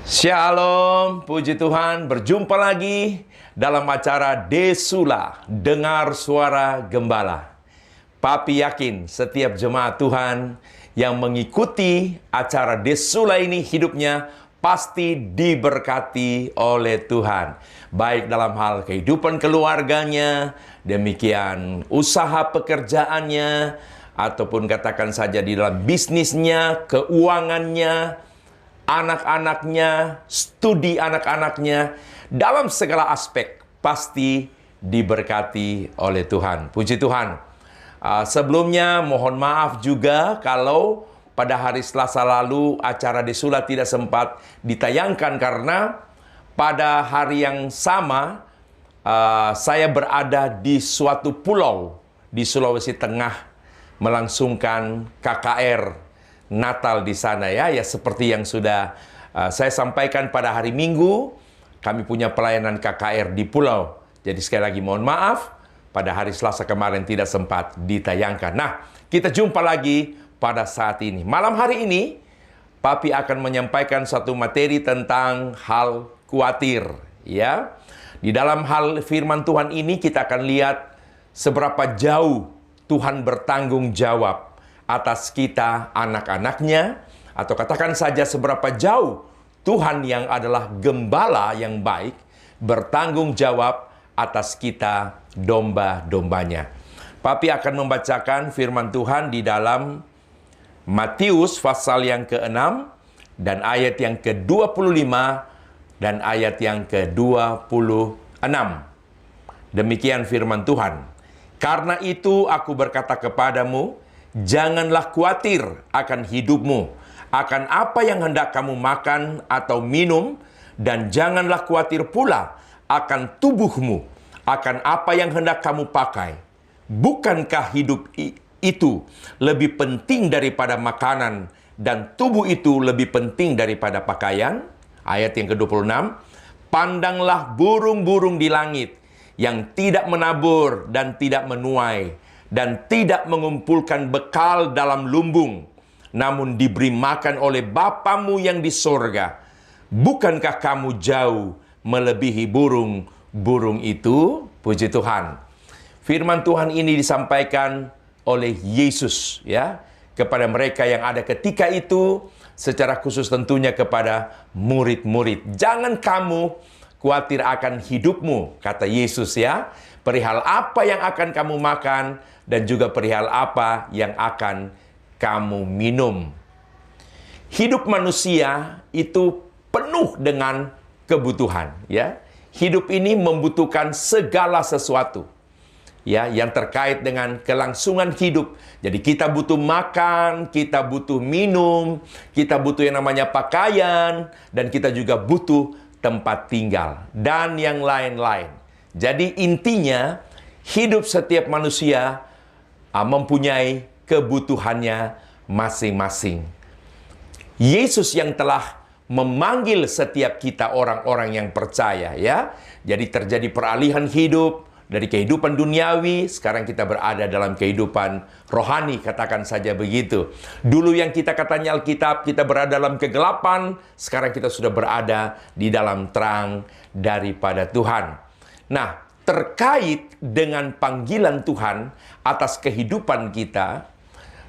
Shalom, puji Tuhan, berjumpa lagi dalam acara Desula, Dengar Suara Gembala. Papi yakin setiap jemaat Tuhan yang mengikuti acara Desula ini hidupnya pasti diberkati oleh Tuhan. Baik dalam hal kehidupan keluarganya, demikian usaha pekerjaannya, ataupun katakan saja di dalam bisnisnya, keuangannya, anak-anaknya, studi anak-anaknya, dalam segala aspek pasti diberkati oleh Tuhan. Puji Tuhan. Sebelumnya mohon maaf juga kalau pada hari Selasa lalu acara Desula tidak sempat ditayangkan karena pada hari yang sama saya berada di suatu pulau di Sulawesi Tengah melangsungkan KKR Natal di sana ya seperti yang sudah saya sampaikan pada hari Minggu, kami punya pelayanan KKR di pulau. Jadi sekali lagi mohon maaf pada hari Selasa kemarin tidak sempat ditayangkan. Nah, kita jumpa lagi pada saat ini. Malam hari ini Papi akan menyampaikan satu materi tentang hal khawatir ya. Di dalam hal firman Tuhan ini kita akan lihat seberapa jauh Tuhan bertanggung jawab atas kita anak-anaknya, atau katakan saja seberapa jauh Tuhan yang adalah gembala yang baik bertanggung jawab atas kita domba-dombanya. Papi akan membacakan firman Tuhan di dalam Matius pasal yang ke-6 dan ayat yang ke-25 dan ayat yang ke-26. Demikian firman Tuhan. Karena itu aku berkata kepadamu, janganlah khawatir akan hidupmu, akan apa yang hendak kamu makan atau minum, dan janganlah khawatir pula akan tubuhmu, akan apa yang hendak kamu pakai. Bukankah hidup itu lebih penting daripada makanan, dan tubuh itu lebih penting daripada pakaian? Ayat yang ke-26, pandanglah burung-burung di langit, yang tidak menabur dan tidak menuai, dan tidak mengumpulkan bekal dalam lumbung, namun diberi makan oleh Bapamu yang di sorga. Bukankah kamu jauh melebihi burung-burung itu? Puji Tuhan. Firman Tuhan ini disampaikan oleh Yesus ya kepada mereka yang ada ketika itu, secara khusus tentunya kepada murid-murid. Jangan kamu khawatir akan hidupmu, kata Yesus ya. Perihal apa yang akan kamu makan dan juga perihal apa yang akan kamu minum. Hidup manusia itu penuh dengan kebutuhan ya. Hidup ini membutuhkan segala sesuatu ya yang terkait dengan kelangsungan hidup. Jadi kita butuh makan, kita butuh minum, kita butuh yang namanya pakaian, dan kita juga butuh tempat tinggal dan yang lain-lain. Jadi intinya hidup setiap manusia mempunyai kebutuhannya masing-masing. Yesus yang telah memanggil setiap kita orang-orang yang percaya ya. Jadi terjadi peralihan hidup dari kehidupan duniawi, sekarang kita berada dalam kehidupan rohani, katakan saja begitu. Dulu yang kita katanya Alkitab, kita berada dalam kegelapan, sekarang kita sudah berada di dalam terang daripada Tuhan. Nah, terkait dengan panggilan Tuhan atas kehidupan kita,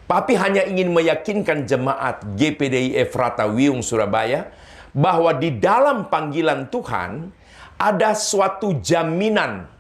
Papi hanya ingin meyakinkan jemaat GPDI Efrata Wiyung Surabaya bahwa di dalam panggilan Tuhan ada suatu jaminan.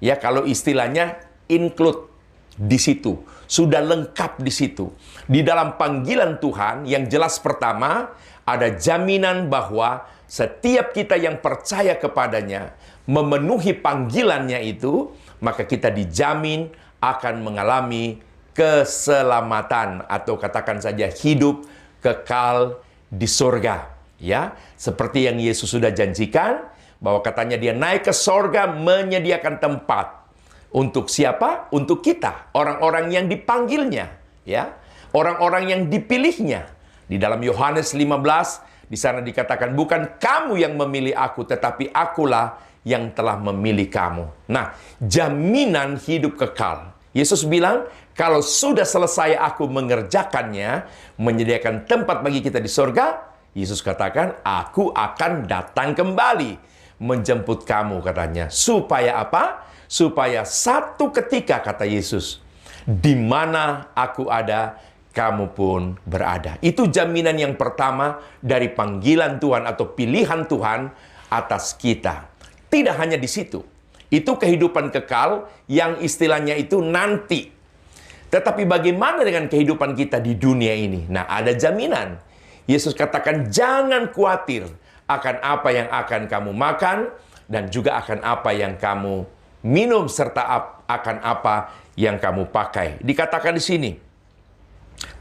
Ya, kalau istilahnya include di situ, sudah lengkap di situ. Di dalam panggilan Tuhan yang jelas pertama ada jaminan bahwa setiap kita yang percaya kepadanya, memenuhi panggilannya itu, maka kita dijamin akan mengalami keselamatan atau katakan saja hidup kekal di surga. Ya, seperti yang Yesus sudah janjikan bahwa katanya dia naik ke surga menyediakan tempat untuk siapa? Untuk kita, orang-orang yang dipanggilnya, ya, orang-orang yang dipilihnya. Di dalam Yohanes 15 di sana dikatakan bukan kamu yang memilih aku, tetapi akulah yang telah memilih kamu. Nah, jaminan hidup kekal Yesus bilang, kalau sudah selesai aku mengerjakannya, menyediakan tempat bagi kita di sorga, Yesus katakan, aku akan datang kembali menjemput kamu, katanya. Supaya apa? Supaya satu ketika, kata Yesus, di mana aku ada, kamu pun berada. Itu jaminan yang pertama dari panggilan Tuhan atau pilihan Tuhan atas kita. Tidak hanya di situ. Itu kehidupan kekal yang istilahnya itu nanti. Tetapi bagaimana dengan kehidupan kita di dunia ini? Nah, ada jaminan. Yesus katakan, jangan khawatir akan apa yang akan kamu makan dan juga akan apa yang kamu minum serta akan apa yang kamu pakai. Dikatakan di sini,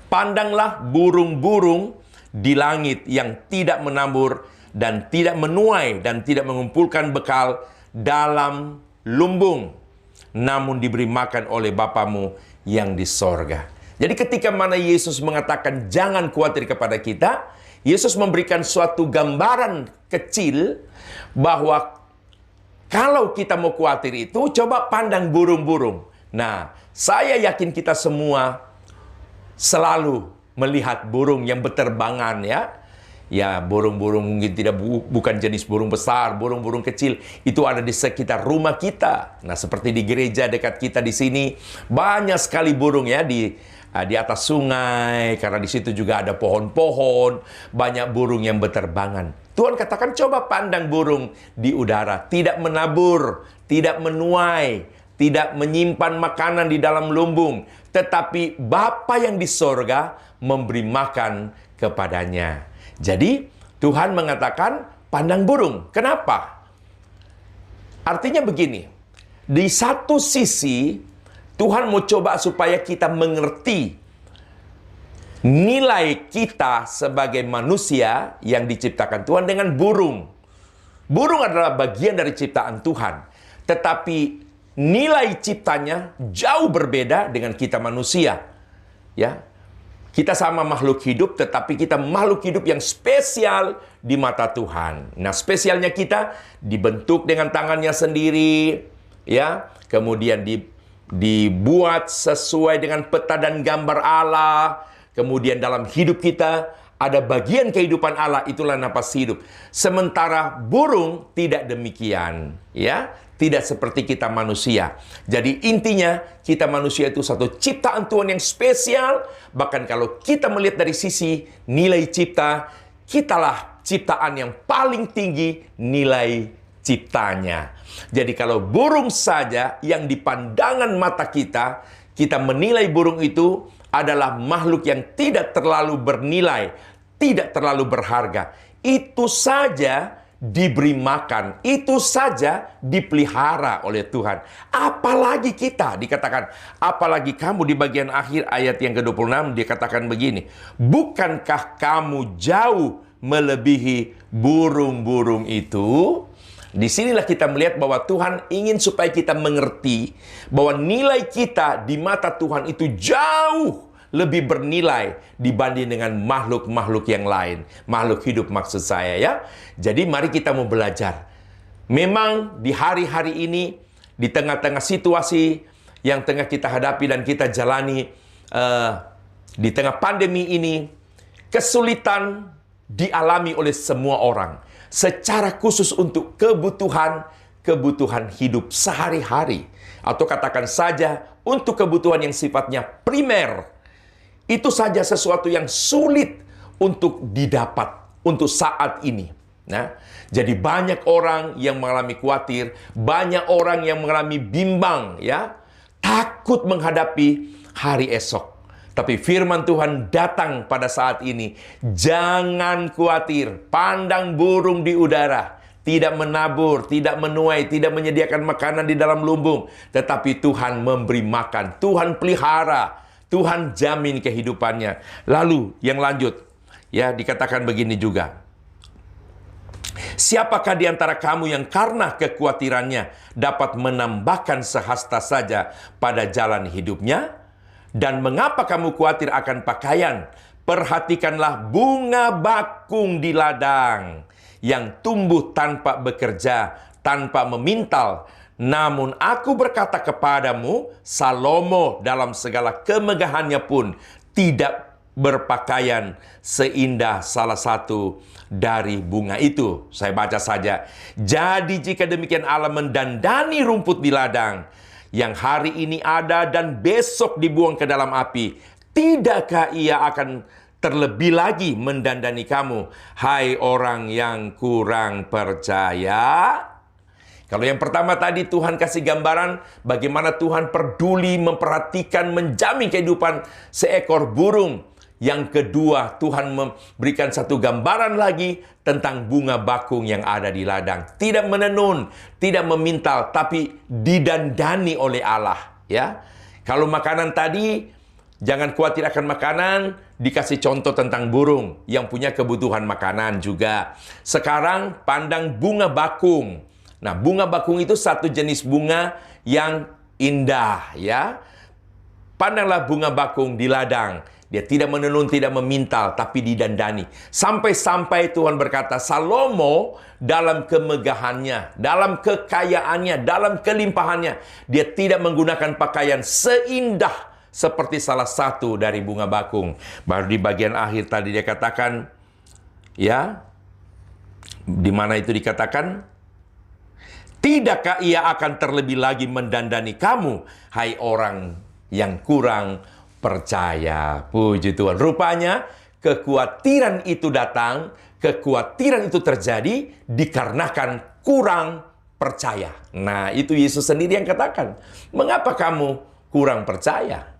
pandanglah burung-burung di langit yang tidak menabur dan tidak menuai dan tidak mengumpulkan bekal dalam lumbung, namun diberi makan oleh Bapamu yang di sorga. Jadi ketika mana Yesus mengatakan jangan khawatir kepada kita, Yesus memberikan suatu gambaran kecil bahwa kalau kita mau khawatir itu, coba pandang burung-burung. Nah, saya yakin kita semua selalu melihat burung yang berterbangan, ya. Ya, burung-burung mungkin bukan jenis burung besar, burung-burung kecil itu ada di sekitar rumah kita. Nah, seperti di gereja dekat kita di sini banyak sekali burung, ya, di atas sungai, karena di situ juga ada pohon-pohon, banyak burung yang berterbangan. Tuhan katakan, coba pandang burung di udara, tidak menabur, tidak menuai, tidak menyimpan makanan di dalam lumbung, tetapi Bapa yang di sorga memberi makan kepadanya. Jadi, Tuhan mengatakan, pandang burung. Kenapa? Artinya begini, di satu sisi, Tuhan mau coba supaya kita mengerti nilai kita sebagai manusia yang diciptakan Tuhan dengan burung. Burung adalah bagian dari ciptaan Tuhan. Tetapi nilai ciptanya jauh berbeda dengan kita manusia. Ya, kita sama makhluk hidup, tetapi kita makhluk hidup yang spesial di mata Tuhan. Nah, spesialnya kita dibentuk dengan tangannya sendiri, ya. Kemudian dibuat sesuai dengan peta dan gambar Allah. Kemudian dalam hidup kita ada bagian kehidupan Allah, itulah napas hidup. Sementara burung tidak demikian, ya. Tidak seperti kita manusia. Jadi intinya kita manusia itu satu ciptaan Tuhan yang spesial. Bahkan kalau kita melihat dari sisi nilai cipta, kitalah ciptaan yang paling tinggi nilai ciptanya. Jadi kalau burung saja yang di pandangan mata kita, kita menilai burung itu adalah makhluk yang tidak terlalu bernilai, tidak terlalu berharga. Itu saja diberi makan, itu saja dipelihara oleh Tuhan. Apalagi kita, dikatakan, apalagi kamu di bagian akhir ayat yang ke-26, dikatakan begini, bukankah kamu jauh melebihi burung-burung itu? Disinilah kita melihat bahwa Tuhan ingin supaya kita mengerti bahwa nilai kita di mata Tuhan itu jauh lebih bernilai dibanding dengan makhluk-makhluk yang lain. Makhluk hidup maksud saya, ya. Jadi mari kita mau belajar. Memang di hari-hari ini, di tengah-tengah situasi yang tengah kita hadapi dan kita jalani, di tengah pandemi ini, kesulitan dialami oleh semua orang. Secara khusus untuk kebutuhan hidup sehari-hari. Atau katakan saja untuk kebutuhan yang sifatnya primer. Itu saja sesuatu yang sulit untuk didapat untuk saat ini. Nah, jadi banyak orang yang mengalami khawatir, banyak orang yang mengalami bimbang, ya, takut menghadapi hari esok. Tapi firman Tuhan datang pada saat ini. Jangan khawatir, pandang burung di udara. Tidak menabur, tidak menuai, tidak menyediakan makanan di dalam lumbung. Tetapi Tuhan memberi makan, Tuhan pelihara. Tuhan jamin kehidupannya. Lalu yang lanjut, ya, dikatakan begini juga. Siapakah di antara kamu yang karena kekhawatirannya dapat menambahkan sehasta saja pada jalan hidupnya? Dan mengapa kamu khawatir akan pakaian? Perhatikanlah bunga bakung di ladang yang tumbuh tanpa bekerja, tanpa memintal. Namun aku berkata kepadamu, Salomo dalam segala kemegahannya pun tidak berpakaian seindah salah satu dari bunga itu. Saya baca saja. Jadi jika demikian Allah mendandani rumput di ladang, yang hari ini ada dan besok dibuang ke dalam api, tidakkah ia akan terlebih lagi mendandani kamu, hai orang yang kurang percaya? Kalau yang pertama tadi Tuhan kasih gambaran bagaimana Tuhan peduli, memperhatikan, menjamin kehidupan seekor burung. Yang kedua, Tuhan memberikan satu gambaran lagi tentang bunga bakung yang ada di ladang. Tidak menenun, tidak memintal, tapi didandani oleh Allah. Ya, kalau makanan tadi, jangan khawatir akan makanan, dikasih contoh tentang burung yang punya kebutuhan makanan juga. Sekarang pandang bunga bakung. Nah, bunga bakung itu satu jenis bunga yang indah, ya. Pandanglah bunga bakung di ladang. Dia tidak menenun, tidak memintal, tapi didandani. Sampai-sampai Tuhan berkata, Salomo dalam kemegahannya, dalam kekayaannya, dalam kelimpahannya, dia tidak menggunakan pakaian seindah seperti salah satu dari bunga bakung. Baru di bagian akhir tadi dia katakan, ya, di mana itu dikatakan, tidakkah ia akan terlebih lagi mendandani kamu, hai orang yang kurang percaya? Puji Tuhan. Rupanya kekhawatiran itu datang, kekhawatiran itu terjadi dikarenakan kurang percaya. Nah, itu Yesus sendiri yang katakan, mengapa kamu kurang percaya?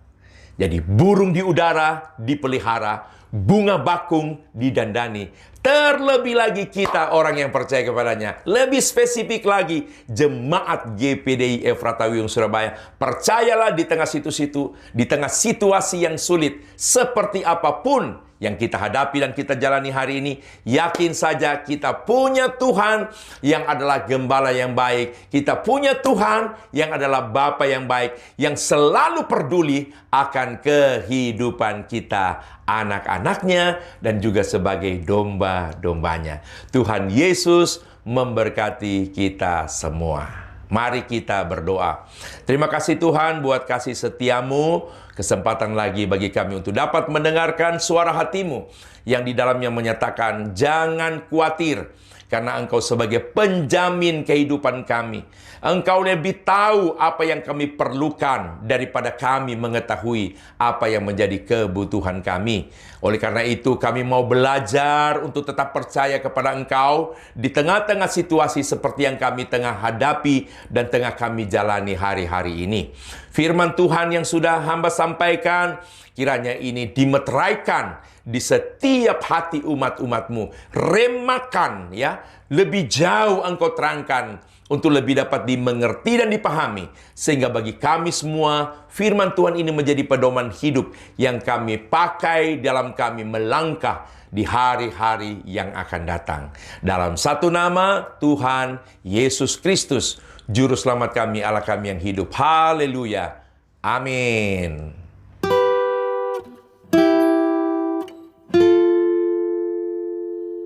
Jadi burung di udara dipelihara, bunga bakung didandani. Terlebih lagi kita orang yang percaya kepadanya. Lebih spesifik lagi, jemaat GPDI Efrata Wiyung Surabaya. Percayalah di tengah situ-situ, di tengah situasi yang sulit, seperti apapun yang kita hadapi dan kita jalani hari ini, yakin saja kita punya Tuhan yang adalah gembala yang baik. Kita punya Tuhan yang adalah Bapa yang baik, yang selalu peduli akan kehidupan kita, anak-anaknya, dan juga sebagai domba-dombanya. Tuhan Yesus memberkati kita semua. Mari kita berdoa. Terima kasih Tuhan buat kasih setiamu. Kesempatan lagi bagi kami untuk dapat mendengarkan suara hatimu yang di dalamnya menyatakan, jangan khawatir, karena Engkau sebagai penjamin kehidupan kami. Engkau lebih tahu apa yang kami perlukan daripada kami mengetahui apa yang menjadi kebutuhan kami. Oleh karena itu kami mau belajar untuk tetap percaya kepada Engkau di tengah-tengah situasi seperti yang kami tengah hadapi dan tengah kami jalani hari-hari ini. Firman Tuhan yang sudah hamba sampaikan, kiranya ini dimeteraikan di setiap hati umat-umatmu. Remakan, ya, lebih jauh Engkau terangkan untuk lebih dapat dimengerti dan dipahami, sehingga bagi kami semua firman Tuhan ini menjadi pedoman hidup yang kami pakai dalam kami melangkah di hari-hari yang akan datang. Dalam satu nama Tuhan Yesus Kristus, Juru Selamat kami, Allah kami yang hidup. Haleluya. Amin.